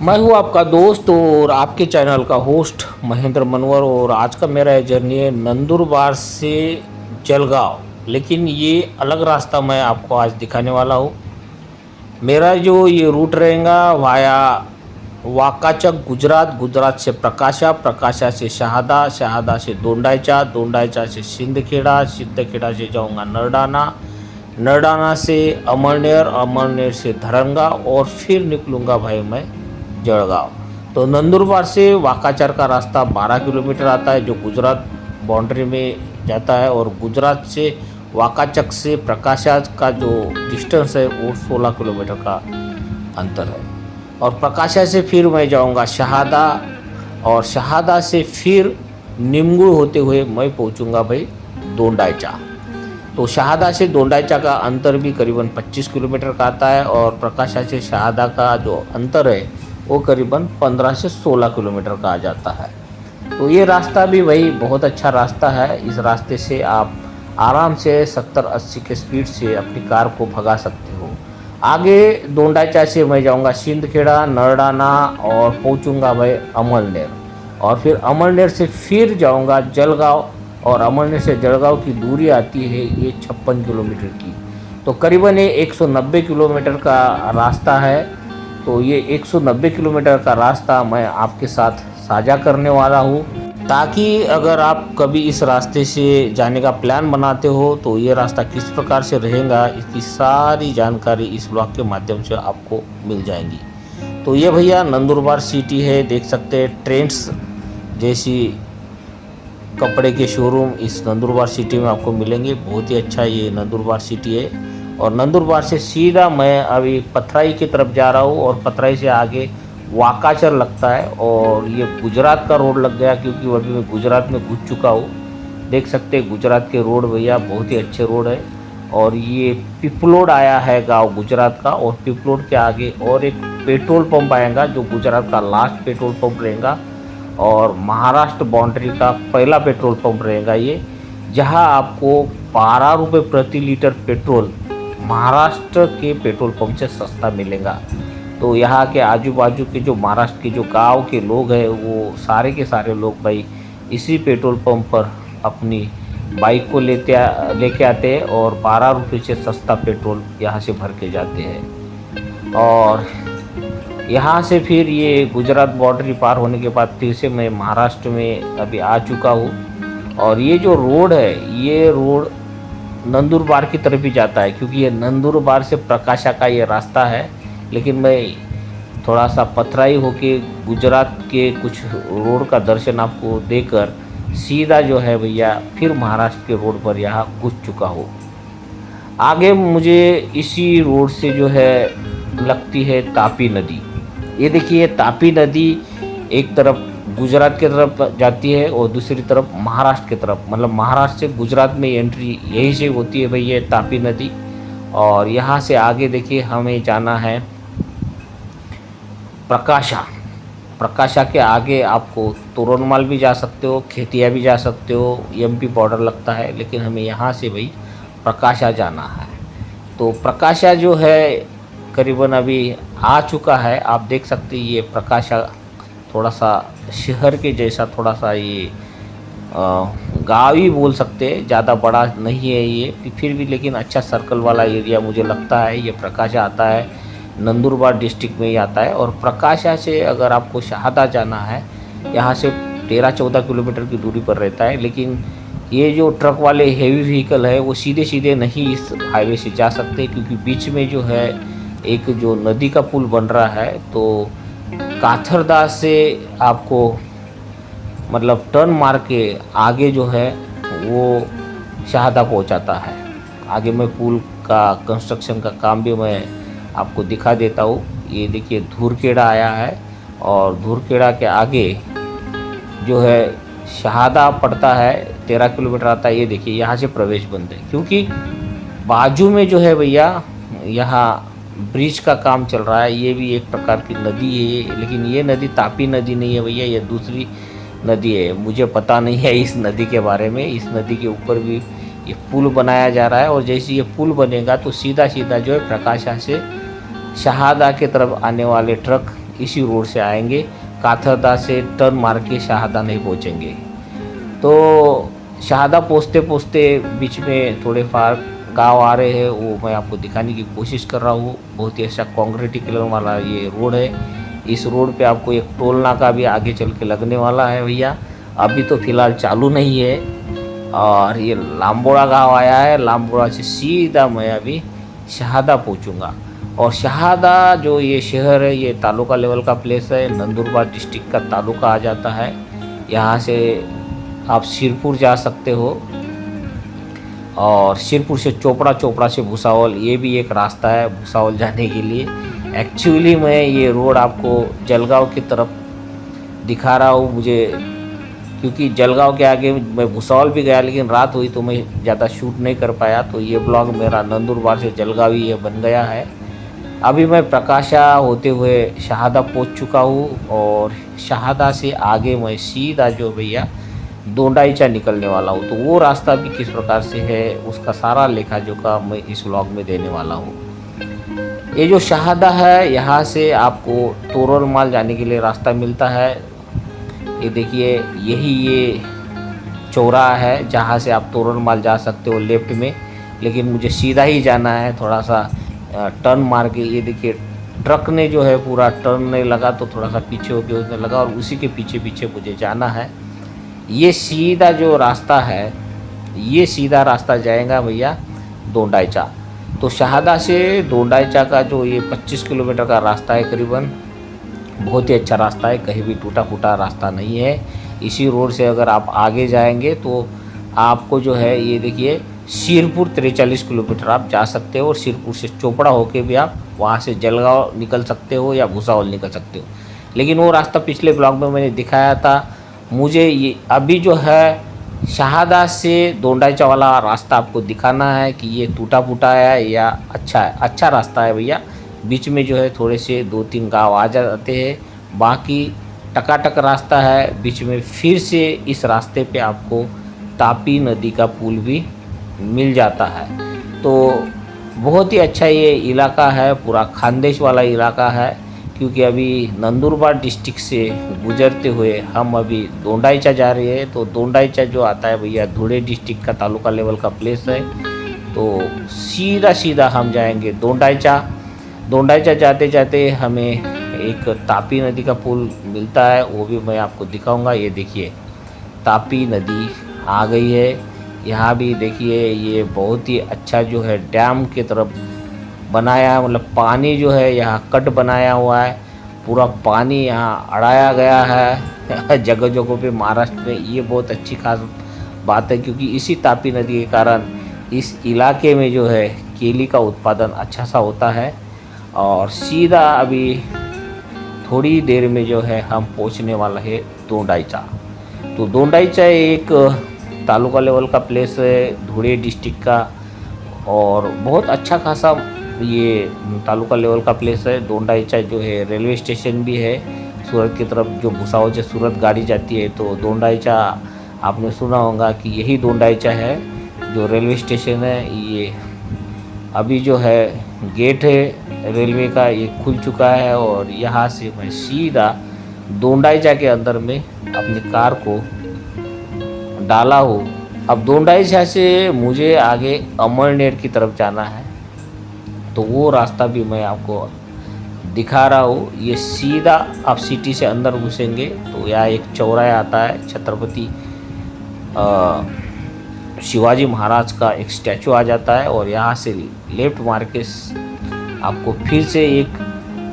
मैं हूँ आपका दोस्त और आपके चैनल का होस्ट महेंद्र मनवर। और आज का मेरा जर्नी है नंदुरबार से जलगांव, लेकिन ये अलग रास्ता मैं आपको आज दिखाने वाला हूँ। मेरा जो ये रूट रहेगा वाया वाकाचक गुजरात, गुजरात से प्रकाशा, प्रकाशा से शहादा, शहादा से दोंडाईचा, दोंडाईचा से सिंदखेड़ा, सिंदखेड़ा से जाऊँगा नरडाना, नरडाना से अमरनेर, अमरनेर से धरंगा और फिर निकलूँगा भाई मैं जलगांव। तो नंदुरबार से वाकाचर का रास्ता 12 किलोमीटर आता है जो गुजरात बाउंड्री में जाता है, और गुजरात से वाकाचक से प्रकाशा का जो डिस्टेंस है वो 16 किलोमीटर का अंतर है। और प्रकाशा से फिर मैं जाऊंगा शहादा, और शहादा से फिर निमगुड़ होते हुए मैं पहुंचूंगा भाई दोंडाईचा। तो शहादा से दोंडाईचा का अंतर भी करीबन 25 किलोमीटर का आता है, और प्रकाशा से शहादा का जो अंतर है वो करीबन 15 से 16 किलोमीटर का आ जाता है। तो ये रास्ता भी वही बहुत अच्छा रास्ता है। इस रास्ते से आप आराम से 70-80 के स्पीड से अपनी कार को भगा सकते हो। आगे दोंडाईचा से मैं जाऊंगा सिंदखेड़ा, नरडाना और पहुंचूंगा भाई अमरनेर, और फिर अमरनेर से फिर जाऊंगा जलगांव, और अमरनेर से जलगांव की दूरी आती है ये 56 किलोमीटर की। तो करीबन ये 190 किलोमीटर का रास्ता है। तो ये 190 किलोमीटर का रास्ता मैं आपके साथ साझा करने वाला हूँ, ताकि अगर आप कभी इस रास्ते से जाने का प्लान बनाते हो तो ये रास्ता किस प्रकार से रहेगा इसकी सारी जानकारी इस ब्लॉग के माध्यम से आपको मिल जाएंगी। तो ये भैया नंदुरबार सिटी है, देख सकते हैं ट्रेंड्स जैसी कपड़े के शोरूम इस नंदुरबार सिटी में आपको मिलेंगे। बहुत ही अच्छा ये नंदुरबार सिटी है। और नंदुरबार से सीधा मैं अभी पथराई की तरफ जा रहा हूँ, और पथराई से आगे वाकाचर लगता है, और ये गुजरात का रोड लग गया क्योंकि अभी मैं गुजरात में घुस चुका हूँ। देख सकते हैं गुजरात के रोड भैया बहुत ही अच्छे रोड है। और ये पिपलोड आया है गांव गुजरात का, और पिपलोड के आगे और एक पेट्रोल पंप आएगा जो गुजरात का लास्ट पेट्रोल पंप रहेगा, और महाराष्ट्र बाउंड्री का पहला पेट्रोल पंप रहेगा ये, जहां आपको 12 रुपये प्रति लीटर पेट्रोल महाराष्ट्र के पेट्रोल पंप से सस्ता मिलेगा। तो यहाँ के आजू बाजू के जो महाराष्ट्र के जो गांव के लोग हैं वो सारे के सारे लोग भाई इसी पेट्रोल पंप पर अपनी बाइक को लेके आते हैं, और 12 रुपये से सस्ता पेट्रोल यहाँ से भर के जाते हैं। और यहाँ से फिर ये गुजरात बाउंड्री पार होने के बाद फिर से मैं महाराष्ट्र में अभी आ चुका हूँ। और ये जो रोड है ये रोड नंदुरबार की तरफ ही जाता है, क्योंकि ये नंदुरबार से प्रकाशा का ये रास्ता है। लेकिन मैं थोड़ा सा पथराई होके गुजरात के कुछ रोड का दर्शन आपको देकर सीधा जो है भैया फिर महाराष्ट्र के रोड पर यहाँ घुस चुका हूँ। आगे मुझे इसी रोड से जो है लगती है तापी नदी। ये देखिए तापी नदी एक तरफ गुजरात की तरफ जाती है और दूसरी तरफ महाराष्ट्र की तरफ, मतलब महाराष्ट्र से गुजरात में एंट्री यहीं से होती है भाई ये तापी नदी। और यहाँ से आगे देखिए हमें जाना है प्रकाशा। प्रकाशा के आगे आपको तोरणमाल भी जा सकते हो, खेतिया भी जा सकते हो, एमपी बॉर्डर लगता है, लेकिन हमें यहाँ से भाई प्रकाशा जाना है। तो प्रकाशा जो है करीबन अभी आ चुका है, आप देख सकते हैं। ये प्रकाशा थोड़ा सा शहर के जैसा, थोड़ा सा ये गाँव ही बोल सकते हैं, ज़्यादा बड़ा नहीं है ये फिर भी, लेकिन अच्छा सर्कल वाला एरिया मुझे लगता है। ये प्रकाशा आता है नंदुरबार डिस्ट्रिक्ट में ही आता है। और प्रकाशा से अगर आपको शहादा जाना है, यहाँ से 13-14 किलोमीटर की दूरी पर रहता है, लेकिन ये जो ट्रक वाले हेवी व्हीकल है वो सीधे सीधे नहीं इस हाईवे से जा सकते, क्योंकि बीच में जो है एक जो नदी का पुल बन रहा है, तो काथरदास से आपको मतलब टर्न मार के आगे जो है वो शहादा पहुंचाता है। आगे मैं पुल का कंस्ट्रक्शन का काम भी मैं आपको दिखा देता हूँ। ये देखिए धूरखेड़ा आया है, और धूरखेड़ा के आगे जो है शहादा पड़ता है, 13 किलोमीटर आता है। ये देखिए यहाँ से प्रवेश बंद है, क्योंकि बाजू में जो है भैया यहाँ ब्रिज का काम चल रहा है। ये भी एक प्रकार की नदी है, लेकिन ये नदी तापी नदी नहीं है भैया, ये दूसरी नदी है। मुझे पता नहीं है इस नदी के बारे में। इस नदी के ऊपर भी ये पुल बनाया जा रहा है, और जैसे ये पुल बनेगा तो सीधा सीधा जो है प्रकाशा से शहादा की तरफ आने वाले ट्रक इसी रोड से आएंगे, काथरदा से टर्न मार के शहादा नहीं पहुँचेंगे। तो शहादा पहुँचते पहुँचते बीच में थोड़े फार गांव आ रहे हैं, वो मैं आपको दिखाने की कोशिश कर रहा हूँ। बहुत ही अच्छा कॉन्क्रीटीकरण वाला ये रोड है। इस रोड पे आपको एक टोल नाका भी आगे चल के लगने वाला है भैया। अभी तो फ़िलहाल चालू नहीं है। और ये लामबोड़ा गांव आया है, लामबोड़ा से सीधा मैं अभी शहादा पहुँचूँगा। और शहादा जो ये शहर है, ये तालुका लेवल का प्लेस है, नंदुरबार डिस्ट्रिक्ट का तालुका आ जाता है। यहाँ से आप सिरपुर जा सकते हो, और सिरपुर से चोपड़ा, चोपड़ा से भुसावल, ये भी एक रास्ता है भुसावल जाने के लिए। एक्चुअली मैं ये रोड आपको जलगांव की तरफ दिखा रहा हूँ, मुझे क्योंकि जलगांव के आगे मैं भुसावल भी गया, लेकिन रात हुई तो मैं ज़्यादा शूट नहीं कर पाया। तो ये ब्लॉग मेरा नंदुरबार से जलगांव ही ये बन गया है। अभी मैं प्रकाशा होते हुए शहादा पहुँच चुका हूँ, और शहादा से आगे मैं सीधा जो भैया दोंडाईचा निकलने वाला हूँ। तो वो रास्ता भी किस प्रकार से है, उसका सारा लेखा जोखा मैं इस व्लॉग में देने वाला हूँ। ये जो शहादा है, यहाँ से आपको तोरल माल जाने के लिए रास्ता मिलता है। ये देखिए, यही ये चौराहा है जहाँ से आप तोरल माल जा सकते हो लेफ्ट में, लेकिन मुझे सीधा ही जाना है। थोड़ा सा टर्न मार के, ये देखिए ट्रक ने जो है पूरा टर्न नहीं लगा, तो थोड़ा सा पीछे होके उसने लगा, और उसी के पीछे पीछे मुझे जाना है। ये सीधा जो रास्ता है, ये सीधा रास्ता जाएगा भैया दोंडाईचा। तो शहादा से दोंडाईचा का जो ये 25 किलोमीटर का रास्ता है करीबन, बहुत ही अच्छा रास्ता है, कहीं भी टूटा फूटा रास्ता नहीं है। इसी रोड से अगर आप आगे जाएंगे तो आपको जो है ये देखिए सिरपुर 43 किलोमीटर आप जा सकते हो, और सिरपुर से चोपड़ा होके भी आप वहाँ से जलगांव निकल सकते हो या भुसावल निकल सकते हो। लेकिन वो रास्ता पिछले ब्लॉग में मैंने दिखाया था। मुझे ये अभी जो है शहादा से दोंडाईचा वाला रास्ता आपको दिखाना है कि ये टूटा फूटा है या अच्छा है। अच्छा रास्ता है भैया। बीच में जो है थोड़े से 2-3 गांव आ जाते हैं, बाकी टकाटक रास्ता है। बीच में फिर से इस रास्ते पे आपको तापी नदी का पुल भी मिल जाता है। तो बहुत ही अच्छा ये इलाका है, पूरा खानदेश वाला इलाका है। क्योंकि अभी नंदुरबार डिस्ट्रिक्ट से गुजरते हुए हम अभी दोंडाईचा जा रहे हैं। तो दोंडाईचा जो आता है भैया धुले डिस्ट्रिक्ट का तालुका लेवल का प्लेस है। तो सीधा सीधा हम जाएंगे दोंडाईचा। दोंडाईचा जाते जाते हमें एक तापी नदी का पुल मिलता है, वो भी मैं आपको दिखाऊंगा। ये देखिए तापी नदी आ गई है। यहाँ भी देखिए ये बहुत ही अच्छा जो है डैम की तरफ बनाया है, मतलब पानी जो है यहाँ कट बनाया हुआ है, पूरा पानी यहाँ अड़ाया गया है जगह जगहों पे महाराष्ट्र में। ये बहुत अच्छी खास बात है, क्योंकि इसी तापी नदी के कारण इस इलाके में जो है केली का उत्पादन अच्छा सा होता है। और सीधा अभी थोड़ी देर में जो है हम पहुँचने वाला है दोंडाईचा। तो दोंडाईचा एक तालुका लेवल का प्लेस है धुले डिस्ट्रिक्ट का, और बहुत अच्छा खासा ये तालुका लेवल का प्लेस है। दोंडाईचा जो है रेलवे स्टेशन भी है सूरत की तरफ। जो भुसावल से सूरत गाड़ी जाती है तो दोंडाईचा आपने सुना होगा कि यही दोंडाईचा है जो रेलवे स्टेशन है। ये अभी जो है गेट है रेलवे का, ये खुल चुका है, और यहाँ से मैं सीधा दोंडाईचा के अंदर में अपनी कार को डाला हूँ। अब दोंडाईचा से मुझे आगे अमरनेर की तरफ जाना है, तो वो रास्ता भी मैं आपको दिखा रहा हूँ। ये सीधा आप सिटी से अंदर घुसेंगे तो यहाँ एक चौराहा आता है, छत्रपति शिवाजी महाराज का एक स्टैचू आ जाता है, और यहाँ से लेफ्ट मार के आपको फिर से एक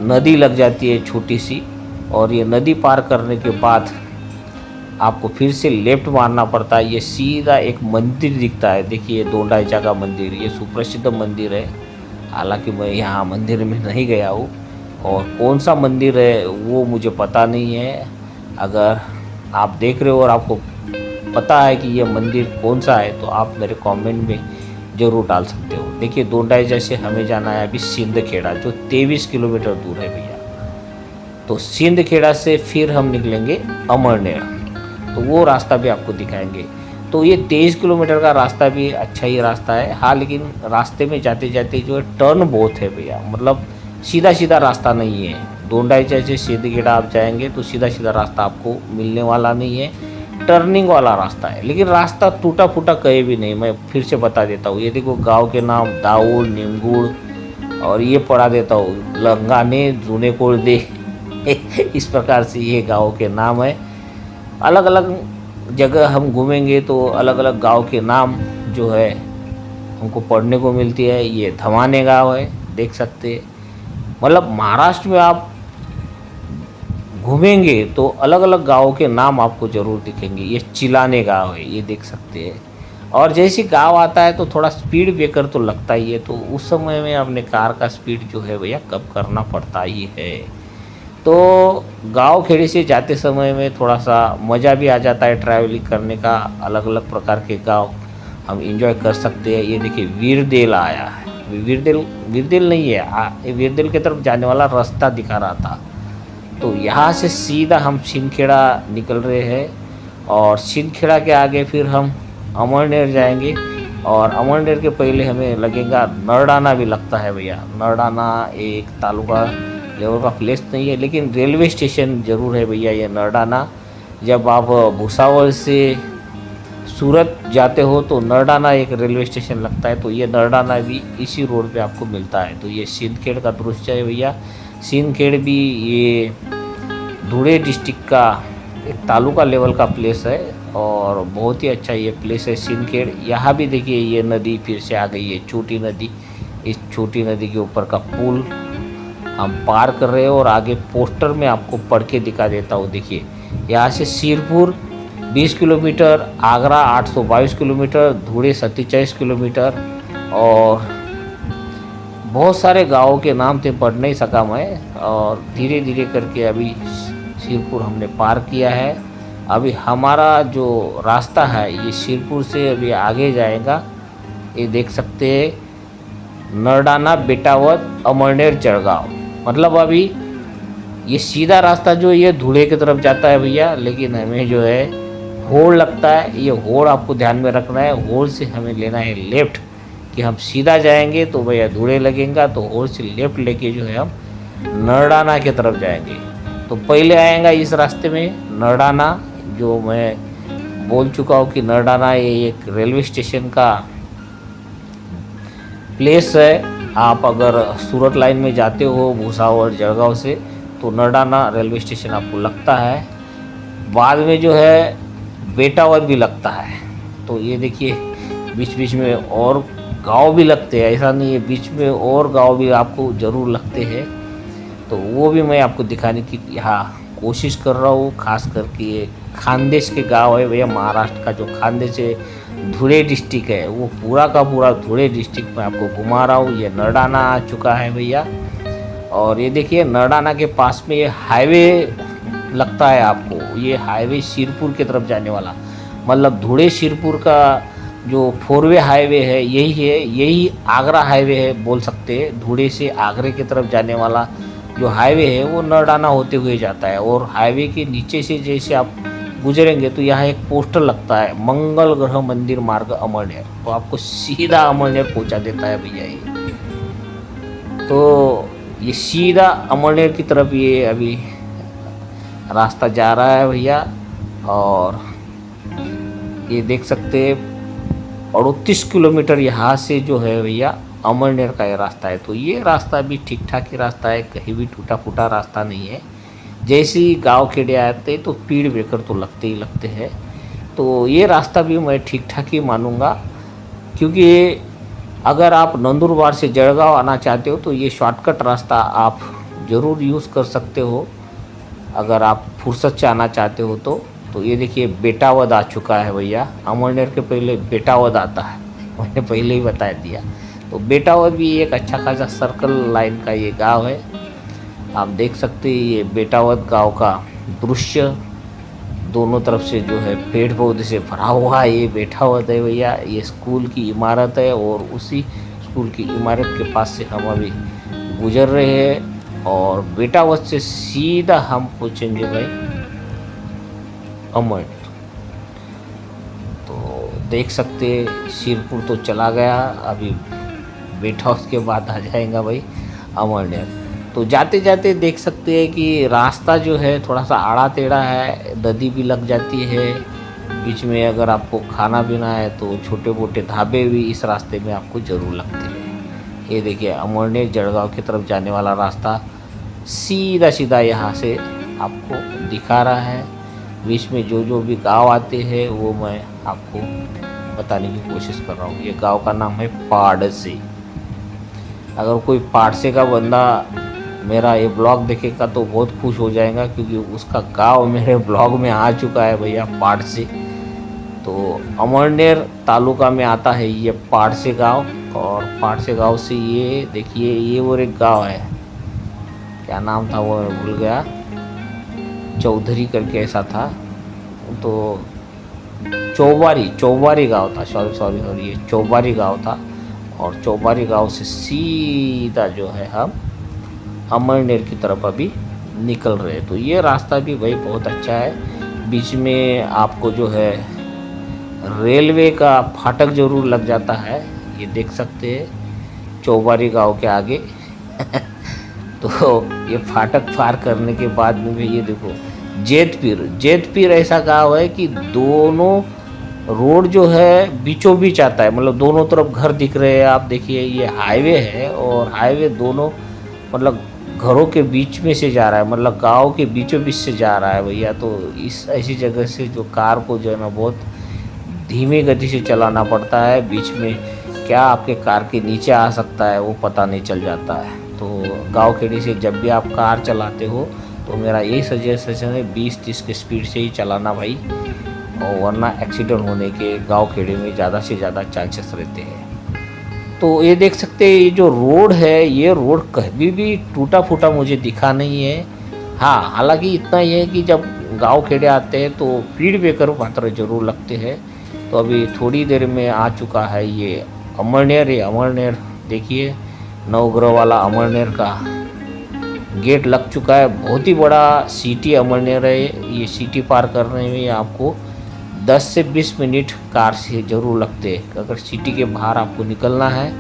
नदी लग जाती है छोटी सी, और ये नदी पार करने के बाद आपको फिर से लेफ्ट मारना पड़ता है। ये सीधा एक मंदिर दिखता है, देखिए दोंडाईचा का मंदिर, ये सुप्रसिद्ध मंदिर है। हालांकि मैं यहाँ मंदिर में नहीं गया हूँ, और कौन सा मंदिर है वो मुझे पता नहीं है। अगर आप देख रहे हो और आपको पता है कि ये मंदिर कौन सा है, तो आप मेरे कमेंट में ज़रूर डाल सकते हो। देखिए दोंडाईचा से हमें जाना है अभी सिंदखेड़ा, जो 23 किलोमीटर दूर है भैया। तो सिंदखेड़ा से फिर हम निकलेंगे अमरनेर, तो वो रास्ता भी आपको दिखाएंगे। तो ये 23 किलोमीटर का रास्ता भी अच्छा ही रास्ता है। हाँ, लेकिन रास्ते में जाते जाते जो है टर्न बहुत है भैया, मतलब सीधा सीधा रास्ता नहीं है। दोंडाईचा से सीधीखेड़ा आप जाएंगे तो सीधा सीधा रास्ता आपको मिलने वाला नहीं है, टर्निंग वाला रास्ता है। लेकिन रास्ता टूटा फूटा कहीं भी नहीं, मैं फिर से बता देता हूँ। ये देखो गांव के नाम दाऊद, निमगुड़ और ये पढ़ा देता हूँ लंगाने जूने कोल दे इस प्रकार से ये गांव के नाम है। अलग अलग जगह हम घूमेंगे तो अलग अलग गांव के नाम जो है हमको पढ़ने को मिलती है। ये धमाने गांव है, देख सकते हैं। मतलब महाराष्ट्र में आप घूमेंगे तो अलग अलग गाँव के नाम आपको ज़रूर दिखेंगे। ये चिलाने गांव है, ये देख सकते हैं। और जैसे गांव आता है तो थोड़ा स्पीड ब्रेकर तो लगता ही है, तो उस समय में अपने कार का स्पीड जो है भैया कम करना पड़ता ही है। तो गांव खेड़े से जाते समय में थोड़ा सा मज़ा भी आ जाता है ट्रैवलिंग करने का। अलग अलग प्रकार के गांव हम एंजॉय कर सकते हैं। ये देखिए वीरदेल आया है, वीरदेल नहीं है, ये वीरदेल की तरफ जाने वाला रास्ता दिखा रहा था। तो यहाँ से सीधा हम छिंदखेड़ा निकल रहे हैं और छिंदखेड़ा के आगे फिर हम अमरनेर जाएंगे। और अमरनेर के पहले हमें लगेगा नरडाना भी लगता है भैया। नरडाना एक तालुका लेवल का प्लेस नहीं है, लेकिन रेलवे स्टेशन ज़रूर है भैया ये नरडाना। जब आप भुसावल से सूरत जाते हो तो नरडाना एक रेलवे स्टेशन लगता है, तो ये नरडाना भी इसी रोड पे आपको मिलता है। तो ये सिंदखेड़ का दृश्य है भैया। सिंदखेड़ भी ये धुले डिस्ट्रिक्ट का एक तालुका लेवल का प्लेस है और बहुत ही अच्छा ये प्लेस है सिंदखेड़। यहाँ भी देखिए ये नदी फिर से आ गई है, छोटी नदी। इस छोटी नदी के ऊपर का पुल हम पार कर रहे हैं और आगे पोस्टर में आपको पढ़ के दिखा देता हूँ। देखिए यहाँ से सिरपुर 20 किलोमीटर, आगरा 822 किलोमीटर, धुले 47 किलोमीटर और बहुत सारे गाँवों के नाम थे, पढ़ नहीं सका मैं। और धीरे धीरे करके अभी सिरपुर हमने पार किया है। अभी हमारा जो रास्ता है ये सिरपुर से अभी आगे जाएगा। ये देख सकते हैं नरडाना, बेटावद, अमरनेर, जळगाव। मतलब अभी ये सीधा रास्ता जो ये धुले की तरफ जाता है भैया, लेकिन हमें जो है होड़ लगता है। ये होड़ आपको ध्यान में रखना है। होड़ से हमें लेना है लेफ़्ट, कि हम सीधा जाएंगे तो भैया धुले लगेगा, तो होड़ से लेफ़्ट लेके जो है हम नरडाना की तरफ जाएंगे। तो पहले आएगा इस रास्ते में नरडाना, जो मैं बोल चुका हूँ कि नरडाना ये एक रेलवे स्टेशन का प्लेस है। आप अगर सूरत लाइन में जाते हो भुसावल जळगाव से तो नरडाना रेलवे स्टेशन आपको लगता है। बाद में जो है बेटावद भी लगता है। तो ये देखिए बीच बीच में और गांव भी लगते हैं, ऐसा नहीं है, बीच में और गांव भी आपको ज़रूर लगते हैं। तो वो भी मैं आपको दिखाने की यहाँ कोशिश कर रहा हूँ। खास करके ये खानदेश के गांव है भैया। महाराष्ट्र का जो खानदेश है, धुले डिस्ट्रिक्ट है, वो पूरा का पूरा धुले डिस्ट्रिक्ट में आपको घुमा रहा हूँ। ये नरडाना आ चुका है भैया। और ये देखिए नरडाना के पास में ये हाईवे लगता है आपको। ये हाईवे सिरपुर की तरफ जाने वाला, मतलब धुले सिरपुर का जो 4वे हाईवे है यही है। यही आगरा हाईवे है बोल सकते हैं। धुले से आगरे की तरफ जाने वाला जो हाईवे है वो नरडाना होते हुए जाता है। और हाईवे के नीचे से जैसे आप गुजरेंगे तो यहाँ एक पोस्टर लगता है, मंगल ग्रह मंदिर मार्ग अमरनेर। तो आपको सीधा अमरनेर पहुँचा देता है भैया ये। तो ये सीधा अमरनेर की तरफ ये अभी रास्ता जा रहा है भैया। और ये देख सकते हैं 38 किलोमीटर यहाँ से जो है भैया अमरनेर का ये रास्ता है। तो ये रास्ता भी ठीक ठाक ही रास्ता है, कहीं भी टूटा फूटा रास्ता नहीं है। जैसे ही गाँव खेड़े आते तो स्पीड ब्रेकर तो लगते ही लगते हैं। तो ये रास्ता भी मैं ठीक ठाक ही मानूँगा, क्योंकि अगर आप नंदुरबार से जळगाव आना चाहते हो तो ये शॉर्टकट रास्ता आप ज़रूर यूज़ कर सकते हो अगर आप फुर्सत से आना चाहते हो तो ये देखिए बेटावद आ चुका है भैया। अमरनेर के पहले बेटावद आता है, मैंने पहले ही बता दिया। तो बेटावद भी एक अच्छा खासा सर्कल लाइन का ये गांव है। आप देख सकते हैं ये बेटावद गांव का दृश्य, दोनों तरफ से जो है पेड़ पौधे से भरा हुआ ये बेटावद है भैया। ये स्कूल की इमारत है और उसी स्कूल की इमारत के पास से हम अभी गुजर रहे हैं। और बेटावद से सीधा हम पहुँचेंगे भाई अमरनेर। तो देख सकते सिरपुर तो चला गया, अभी बेटावद के बाद आ जाएगा भाई अमरनेर। तो जाते जाते देख सकते हैं कि रास्ता जो है थोड़ा सा आड़ा टेढ़ा है, नदी भी लग जाती है बीच में। अगर आपको खाना पीना है तो छोटे मोटे ढाबे भी इस रास्ते में आपको ज़रूर लगते हैं। ये देखिए अमरनेर जलगांव की तरफ जाने वाला रास्ता सीधा सीधा यहाँ से आपको दिखा रहा है। बीच में जो जो भी गांव आते हैं वो मैं आपको बताने की कोशिश कर रहा हूँ। ये गांव का नाम है पारडसे। अगर कोई पारडसे का बंदा मेरा ये ब्लॉग देखेगा तो बहुत खुश हो जाएगा, क्योंकि उसका गांव मेरे ब्लॉग में आ चुका है भैया, पारडसे। तो अमरनेर तालुका में आता है ये पारडसे गांव। और पारडसे गांव से ये देखिए ये और एक गांव है, क्या नाम था वो मैं भूल गया, चौधरी करके ऐसा था। तो चौबारी गांव था, सॉरी ये चौबारी गांव था। और चौबारी गांव से सीधा जो है हम अमरनेर की तरफ अभी निकल रहे हैं। तो ये रास्ता भी भाई बहुत अच्छा है। बीच में आपको जो है रेलवे का फाटक ज़रूर लग जाता है, ये देख सकते हैं चौबारी गांव के आगे। तो ये फाटक पार करने के बाद में भी ये देखो जेतपीर ऐसा गांव है कि दोनों रोड जो है बीचों बीच आता है, मतलब दोनों तरफ घर दिख रहे हैं। आप देखिए ये हाईवे है और हाईवे दोनों मतलब घरों के बीच में से जा रहा है, मतलब गांव के बीचों बीच से जा रहा है भैया। तो इस ऐसी जगह से जो कार को जो है ना बहुत धीमी गति से चलाना पड़ता है, बीच में क्या आपके कार के नीचे आ सकता है वो पता नहीं चल जाता है। तो गांव खेड़ी से जब भी आप कार चलाते हो तो मेरा यही सजेशन है 20-30 की स्पीड से ही चलाना भाई, और वरना एक्सीडेंट होने के गांव खेड़े में ज़्यादा से ज़्यादा चांसेस रहते हैं। तो ये देख सकते हैं ये जो रोड है, ये रोड कभी भी टूटा फूटा मुझे दिखा नहीं है। हाँ, हालांकि इतना ही है कि जब गांव खेड़े आते हैं तो स्पीड ब्रेकर मात्र ज़रूर लगते हैं। तो अभी थोड़ी देर में आ चुका है ये अमरनेर। ये अमरनेर देखिए नवग्रह वाला अमरनेर का गेट लग चुका है। बहुत ही बड़ा सिटी अमरनेर है। ये सिटी पार करने में आपको 10 से 20 मिनट कार से ज़रूर लगते हैं। अगर सिटी के बाहर आपको निकलना है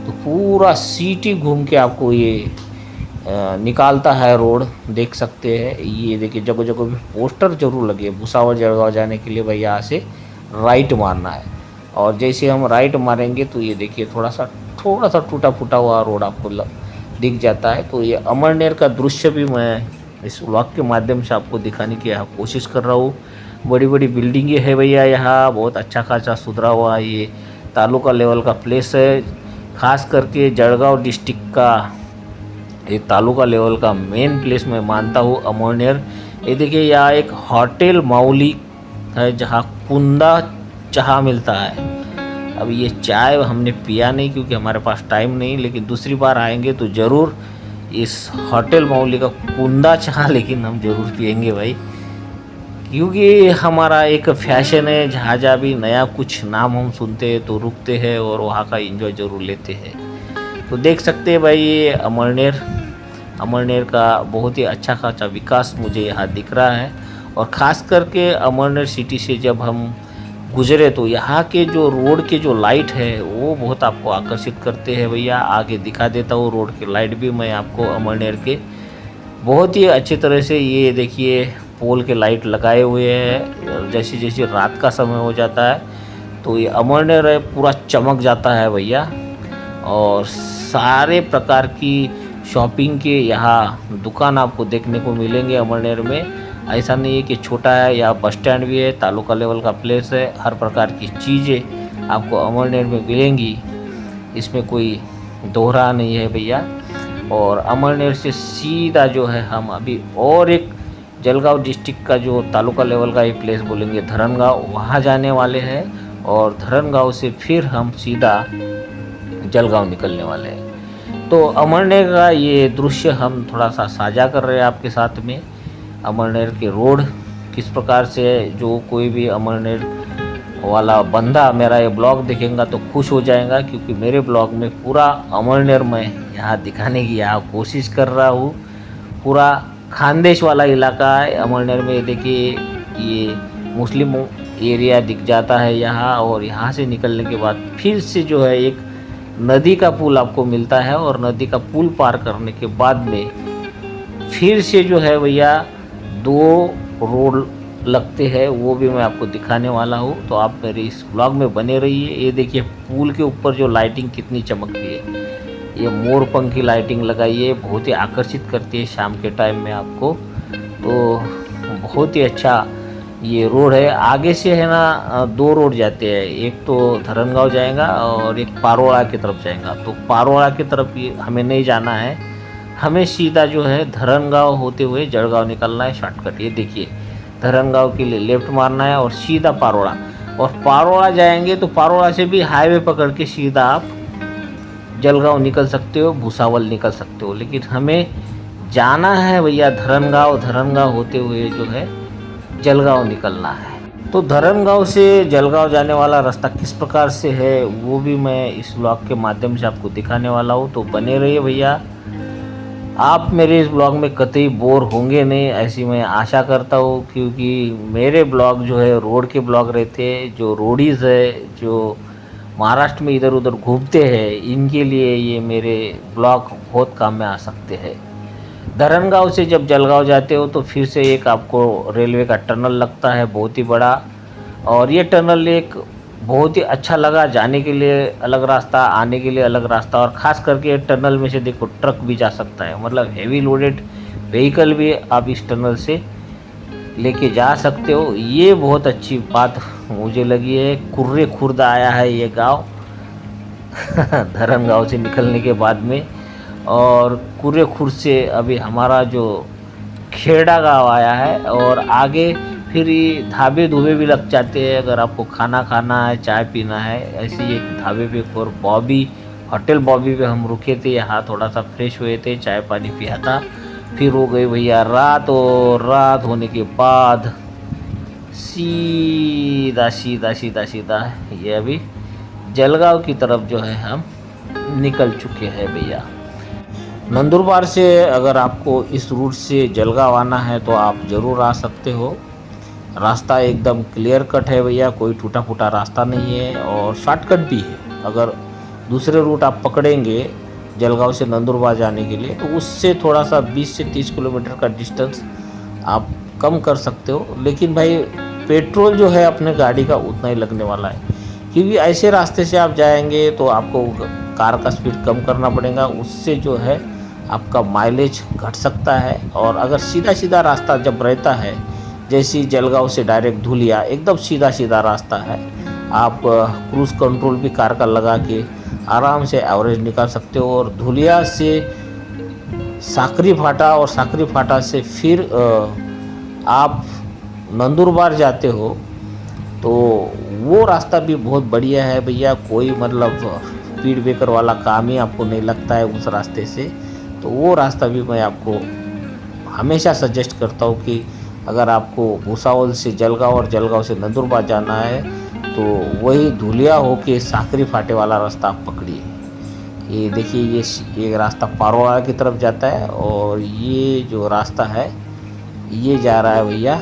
तो पूरा सिटी घूम के आपको ये निकालता है रोड, देख सकते हैं। ये देखिए जगह जगह भी पोस्टर जरूर लगे, भुसावल जलगांव जाने के लिए भाई यहाँ से राइट मारना है। और जैसे हम राइट मारेंगे तो ये देखिए थोड़ा सा टूटा फूटा हुआ रोड आपको दिख जाता है। तो ये अमरनेर का दृश्य भी मैं इस व्लॉग के माध्यम से आपको दिखाने की यहाँ कोशिश कर रहा हूँ। बड़ी बड़ी बिल्डिंगें है भैया यहाँ, बहुत अच्छा खासा सुधरा हुआ ये तालुका लेवल का प्लेस है। खास करके जलगांव डिस्ट्रिक्ट का ये तालुका लेवल का मेन प्लेस मैं मानता हूँ अमरनेर। ये देखिए यहाँ एक होटल माउली है जहाँ कुंदा चाय मिलता है। अब ये चाय हमने पिया नहीं क्योंकि हमारे पास टाइम नहीं, लेकिन दूसरी बार आएंगे तो ज़रूर इस होटल माउली का कुंदा चाय लेकिन हम ज़रूर पियेंगे भाई, क्योंकि हमारा एक फैशन है जहाँ जहाँ भी नया कुछ नाम हम सुनते हैं तो रुकते हैं और वहाँ का एंजॉय ज़रूर लेते हैं। तो देख सकते हैं भाई ये अमरनेर का बहुत ही अच्छा खासा विकास मुझे यहाँ दिख रहा है। और ख़ास करके अमरनेर सिटी से जब हम गुजरे तो यहाँ के जो रोड के जो लाइट है वो बहुत आपको आकर्षित करते हैं भैया। आगे दिखा देता हूँ रोड के लाइट भी मैं आपको अमरनेर के, बहुत ही अच्छी तरह से। ये देखिए पोल के लाइट लगाए हुए हैं। जैसे जैसे रात का समय हो जाता है तो ये अमरनेर पूरा चमक जाता है भैया। और सारे प्रकार की शॉपिंग के यहाँ दुकान आपको देखने को मिलेंगे अमरनेर में। ऐसा नहीं है कि छोटा है, या बस स्टैंड भी है, तालुका लेवल का प्लेस है। हर प्रकार की चीज़ें आपको अमरनेर में मिलेंगी, इसमें कोई दोहरा नहीं है भैया। और अमरनेर से सीधा जो है हम अभी और एक जलगांव डिस्ट्रिक्ट का जो तालुका लेवल का ये प्लेस बोलेंगे धरनगांव, वहाँ जाने वाले हैं। और धरनगांव से फिर हम सीधा जलगांव निकलने वाले हैं। तो अमरनेर का ये दृश्य हम थोड़ा सा साझा कर रहे हैं आपके साथ में। अमरनेर के रोड किस प्रकार से है, जो कोई भी अमरनेर वाला बंदा मेरा ये ब्लॉग देखेगा तो खुश हो जाएगा, क्योंकि मेरे ब्लॉग में पूरा अमरनेर मैं यहाँ दिखाने की यहाँ कोशिश कर रहा हूँ। पूरा खानदेश वाला इलाका है अमरनेर में। देखिए ये मुस्लिम एरिया दिख जाता है यहाँ, और यहाँ से निकलने के बाद फिर से जो है एक नदी का पुल आपको मिलता है और नदी का पुल पार करने के बाद में फिर से जो है भैया 2 रोड लगते हैं, वो भी मैं आपको दिखाने वाला हूँ। तो आप मेरे इस ब्लॉग में बने रहिए। ये देखिए पुल के ऊपर जो लाइटिंग कितनी चमकती है, ये मोर पंख की लाइटिंग लगाई है, बहुत ही आकर्षित करती है शाम के टाइम में आपको। तो बहुत ही अच्छा ये रोड है। आगे से है ना 2 रोड जाते हैं, एक तो धरनगांव जाएगा और एक पारोड़ा की तरफ जाएगा। तो पारोड़ा की तरफ ये हमें नहीं जाना है, हमें सीधा जो है धरनगांव होते हुए जळगांव निकलना है शॉर्टकट। ये देखिए धरनगांव के लिए लेफ्ट मारना है और सीधा पारोड़ा, और पारोड़ा जाएंगे तो पारोड़ा से भी हाईवे पकड़ के सीधा आप जळगांव निकल सकते हो, भुसावल निकल सकते हो। लेकिन हमें जाना है भैया धरनगांव, धरनगांव होते हुए जो है जळगांव निकलना है। तो धरनगांव से जळगांव जाने वाला रास्ता किस प्रकार से है वो भी मैं इस ब्लॉग के माध्यम से आपको दिखाने वाला हूँ। तो बने रहिए भैया, आप मेरे इस ब्लॉग में कतई बोर होंगे नहीं ऐसी मैं आशा करता हूँ, क्योंकि मेरे ब्लॉग जो है रोड के ब्लॉग रहते हैं। जो रोडीज़ है जो महाराष्ट्र में इधर उधर घूमते हैं, इनके लिए ये मेरे ब्लॉग बहुत काम में आ सकते हैं। धरनगांव से जब जळगांव जाते हो तो फिर से एक आपको रेलवे का टनल लगता है, बहुत ही बड़ा। और ये टनल एक बहुत ही अच्छा लगा, जाने के लिए अलग रास्ता, आने के लिए अलग रास्ता। और ख़ास करके टनल में से देखो ट्रक भी जा सकता है, मतलब हेवी लोडेड व्हीकल भी आप इस टनल से लेके जा सकते हो। ये बहुत अच्छी बात मुझे लगी है। कुर्रे खुर्द आया है ये गांव धरनगांव से निकलने के बाद में। और कुर्रे खुर्द से अभी हमारा जो खेड़ा गांव आया है, और आगे फिर ये ढाबे धूबे भी लग जाते हैं। अगर आपको खाना खाना है, चाय पीना है, ऐसे ही एक ढाबे पे और बॉबी होटल बॉबी पे हम रुके थे, यहाँ थोड़ा सा फ्रेश हुए थे, चाय पानी पिया था। फिर हो गई भैया रात, और रात होने के बाद सीधा सीधा सीधा सीधा ये अभी जळगांव की तरफ जो है हम निकल चुके हैं भैया। नंदुरबार से अगर आपको इस रूट से जळगांव आना है तो आप ज़रूर आ सकते हो। रास्ता एकदम क्लियर कट है भैया, कोई टूटा फूटा रास्ता नहीं है और शॉर्टकट भी है। अगर दूसरे रूट आप पकड़ेंगे जळगांव से नंदुरबार जाने के लिए तो उससे थोड़ा सा 20 से 30 किलोमीटर का डिस्टेंस आप कम कर सकते हो। लेकिन भाई पेट्रोल जो है अपने गाड़ी का उतना ही लगने वाला है, क्योंकि ऐसे रास्ते से आप जाएंगे तो आपको कार का स्पीड कम करना पड़ेगा, उससे जो है आपका माइलेज घट सकता है। और अगर सीधा सीधा रास्ता जब रहता है, जैसे जळगांव से डायरेक्ट धुलिया एकदम सीधा सीधा रास्ता है, आप क्रूज़ कंट्रोल भी कार का लगा के आराम से एवरेज निकाल सकते हो। और धुलिया से साकरी फाटा, और साकरी फाटा से फिर आप नंदुरबार जाते हो तो वो रास्ता भी बहुत बढ़िया है भैया। कोई मतलब स्पीड ब्रेकर वाला काम ही आपको नहीं लगता है उस रास्ते से। तो वो रास्ता भी मैं आपको हमेशा सजेस्ट करता हूँ कि अगर आपको भुसावल से जळगांव और जळगांव से नंदुरबार जाना है तो वही धुलिया होके साकरी फाटे वाला रास्ता आप पकड़िए। ये देखिए ये रास्ता पारोड़ा की तरफ जाता है, और ये जो रास्ता है ये जा रहा है भैया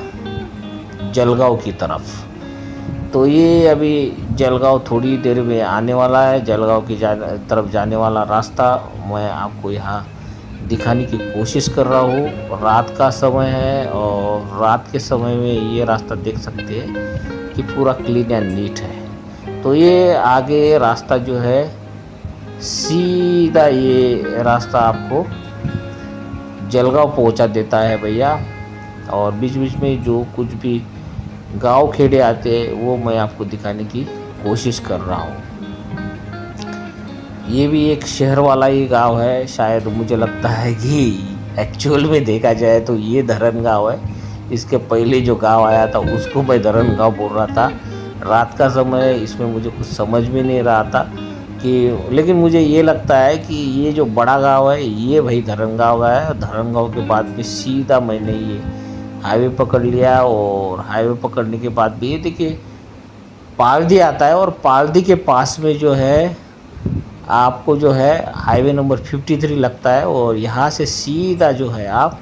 जळगांव की तरफ। तो ये अभी जळगांव थोड़ी देर में आने वाला है। जळगांव की तरफ जाने वाला रास्ता मैं आपको यहाँ दिखाने की कोशिश कर रहा हूँ। रात का समय है और रात के समय में ये रास्ता देख सकते हैं कि पूरा क्लीन एंड नीट है। तो ये आगे रास्ता जो है सीधा ये रास्ता आपको जळगांव पहुँचा देता है भैया। और बीच बीच में जो कुछ भी गांव खेड़े आते हैं वो मैं आपको दिखाने की कोशिश कर रहा हूँ। ये भी एक शहर वाला ही गांव है, शायद मुझे लगता है कि एक्चुअल में देखा जाए तो ये धरनगांव है। इसके पहले जो गांव आया था उसको मैं धरनगांव बोल रहा था। रात का समय इसमें मुझे कुछ समझ में नहीं रहा था कि, लेकिन मुझे ये लगता है कि ये जो बड़ा गांव है ये भाई धरनगांव का है। धरनगांव के बाद में सीधा मैंने ये हाईवे पकड़ लिया, और हाईवे पकड़ने के बाद भी ये देखिए पालदी आता है, और पालदी के पास में जो है आपको जो है हाईवे नंबर 53 लगता है, और यहाँ से सीधा जो है आप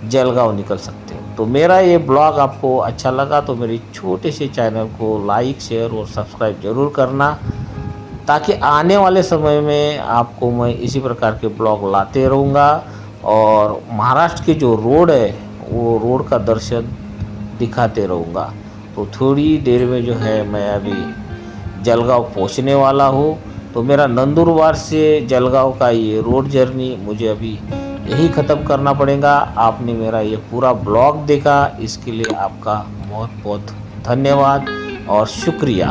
जळगांव निकल सकते हो। तो मेरा ये ब्लॉग आपको अच्छा लगा तो मेरे छोटे से चैनल को लाइक शेयर और सब्सक्राइब ज़रूर करना। ताकि आने वाले समय में आपको मैं इसी प्रकार के ब्लॉग लाते रहूँगा और महाराष्ट्र के जो रोड है वो रोड का दर्शन दिखाते रहूँगा। तो थोड़ी देर में जो है मैं अभी जलगांव पहुँचने वाला हूँ। तो मेरा नंदुरबार से जलगांव का ये रोड जर्नी मुझे अभी यही ख़त्म करना पड़ेगा। आपने मेरा ये पूरा ब्लॉग देखा, इसके लिए आपका बहुत बहुत धन्यवाद और शुक्रिया।